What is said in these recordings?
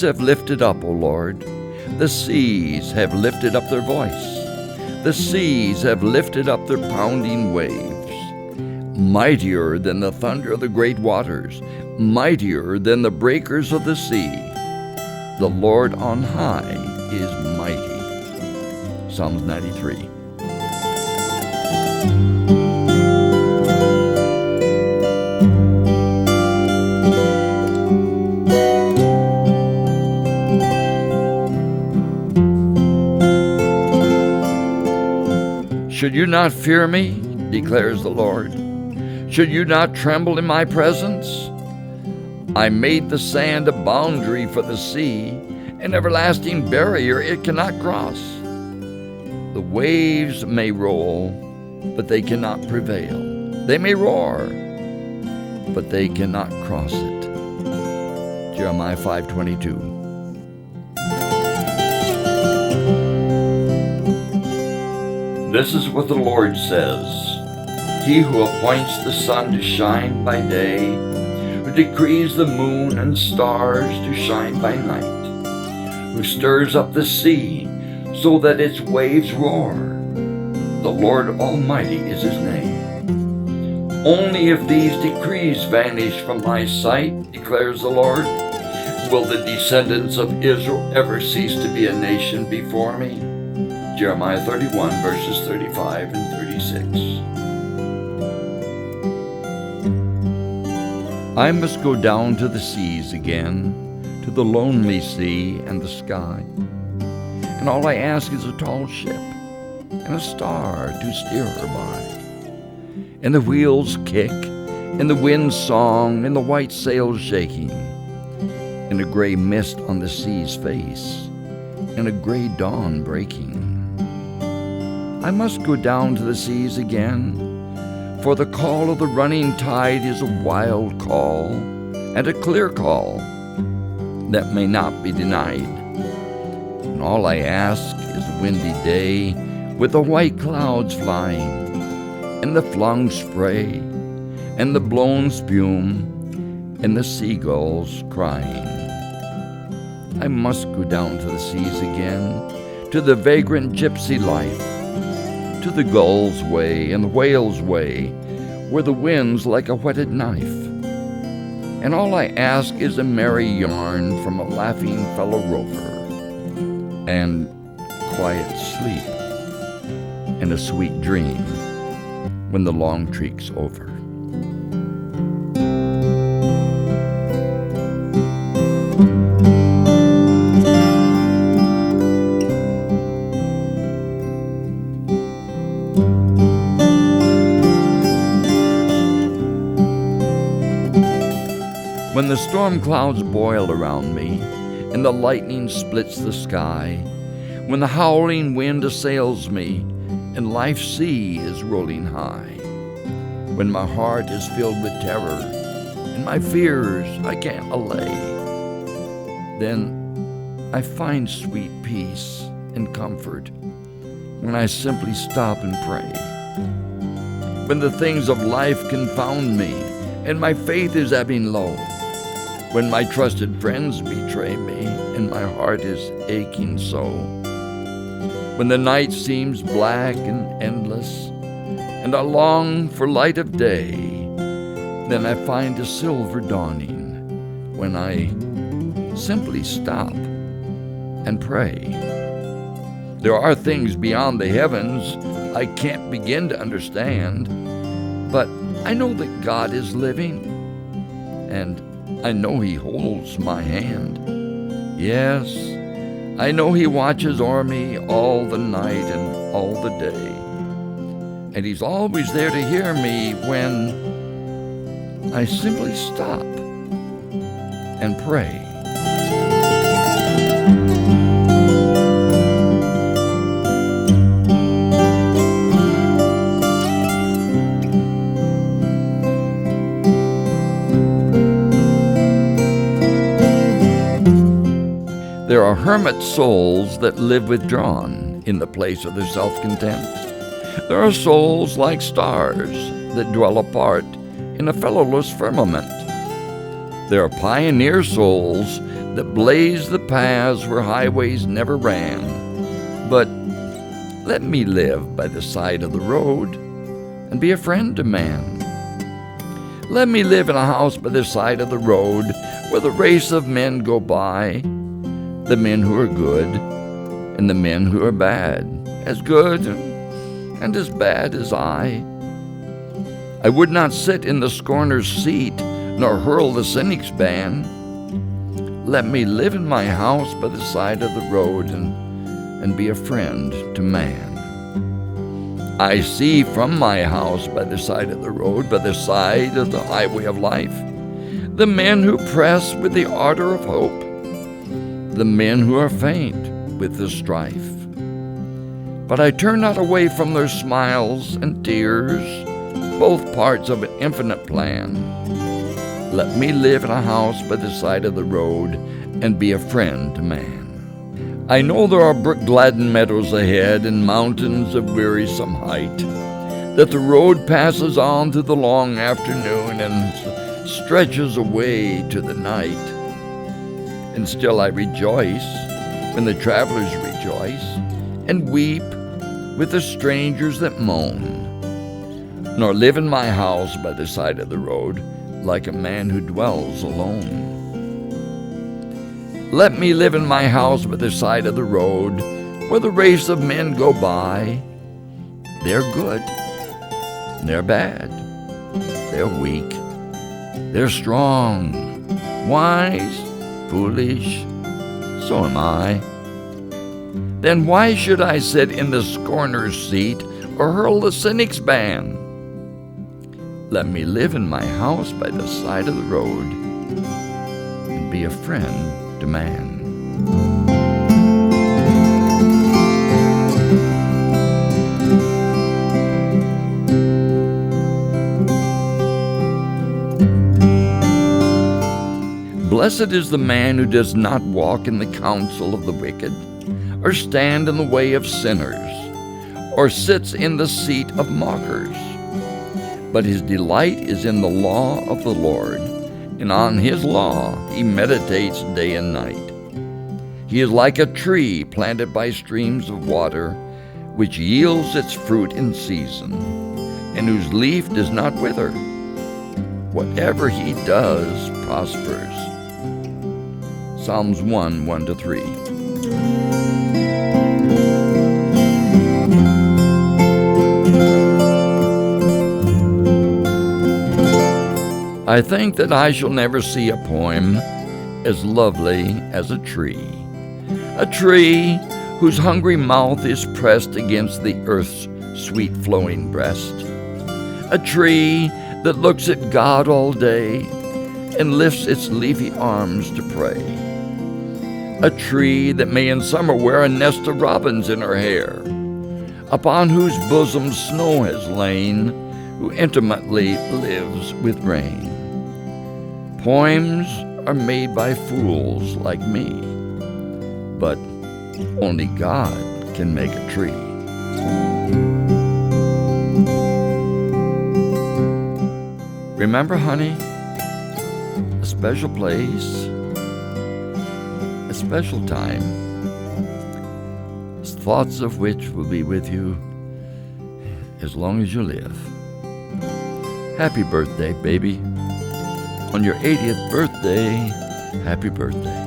seas have lifted up, O Lord. The seas have lifted up their voice. The seas have lifted up their pounding waves. Mightier than the thunder of the great waters, mightier than the breakers of the sea. The Lord on high is mighty. Psalms 93. Should you not fear me, declares the Lord? Should you not tremble in my presence? I made the sand a boundary for the sea, an everlasting barrier it cannot cross. The waves may roll, but they cannot prevail. They may roar, but they cannot cross it. Jeremiah 5:22. This is what the Lord says. He who appoints the sun to shine by day, who decrees the moon and stars to shine by night, who stirs up the sea so that its waves roar. The Lord Almighty is his name. Only if these decrees vanish from my sight, declares the Lord, will the descendants of Israel ever cease to be a nation before me. Jeremiah 31, verses 35 and 36. I must go down to the seas again, to the lonely sea and the sky. And all I ask is a tall ship and a star to steer her by. And the wheels kick, and the wind's song, and the white sails shaking, and a gray mist on the sea's face, and a gray dawn breaking. I must go down to the seas again, for the call of the running tide is a wild call, and a clear call that may not be denied. And all I ask is a windy day, with the white clouds flying, and the flung spray, and the blown spume, and the seagulls crying. I must go down to the seas again, to the vagrant gypsy life, to the gull's way and the whale's way, where the wind's like a whetted knife. And all I ask is a merry yarn from a laughing fellow rover, and quiet sleep, and a sweet dream when the long treek's over. When the storm clouds boil around me, and the lightning splits the sky, when the howling wind assails me, and life's sea is rolling high, when my heart is filled with terror, and my fears I can't allay, then I find sweet peace and comfort when I simply stop and pray. When the things of life confound me, and my faith is ebbing low, when my trusted friends betray me, and my heart is aching so, when the night seems black and endless, and I long for light of day, then I find a silver dawning when I simply stop and pray. There are things beyond the heavens I can't begin to understand, but I know that God is living, and I know He holds my hand. Yes, I know He watches o'er me all the night and all the day. And He's always there to hear me when I simply stop and pray. There are hermit souls that live withdrawn in the place of their self-content. There are souls like stars that dwell apart in a fellowless firmament. There are pioneer souls that blaze the paths where highways never ran. But let me live by the side of the road and be a friend to man. Let me live in a house by the side of the road where the race of men go by, the men who are good and the men who are bad, as good and as bad as I. I would not sit in the scorner's seat, nor hurl the cynic's ban. Let me live in my house by the side of the road and be a friend to man. I see from my house by the side of the road, by the side of the highway of life, the men who press with the ardor of hope, the men who are faint with the strife. But I turn not away from their smiles and tears, both parts of an infinite plan. Let me live in a house by the side of the road and be a friend to man. I know there are brook-gladdened meadows ahead and mountains of wearisome height, that the road passes on through the long afternoon and stretches away to the night. And still I rejoice when the travelers rejoice, and weep with the strangers that moan, nor live in my house by the side of the road like a man who dwells alone. Let me live in my house by the side of the road where the race of men go by. They're good, they're bad, they're weak, they're strong, wise, foolish, so am I. Then why should I sit in the scorner's seat or hurl the cynic's ban? Let me live in my house by the side of the road and be a friend to man. Blessed is the man who does not walk in the counsel of the wicked, or stand in the way of sinners, or sits in the seat of mockers. But his delight is in the law of the Lord, and on his law he meditates day and night. He is like a tree planted by streams of water, which yields its fruit in season, and whose leaf does not wither. Whatever he does prospers. Psalms 1:1-3. I think that I shall never see a poem as lovely as a tree whose hungry mouth is pressed against the earth's sweet flowing breast, a tree that looks at God all day and lifts its leafy arms to pray, a tree that may in summer wear a nest of robins in her hair, upon whose bosom snow has lain, who intimately lives with rain. Poems are made by fools like me, but only God can make a tree. Remember, honey, a special place, a special time, thoughts of which will be with you as long as you live. Happy birthday, baby. On your 80th birthday, happy birthday.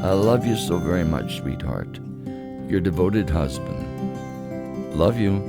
I love you so very much, sweetheart. Your devoted husband. Love you.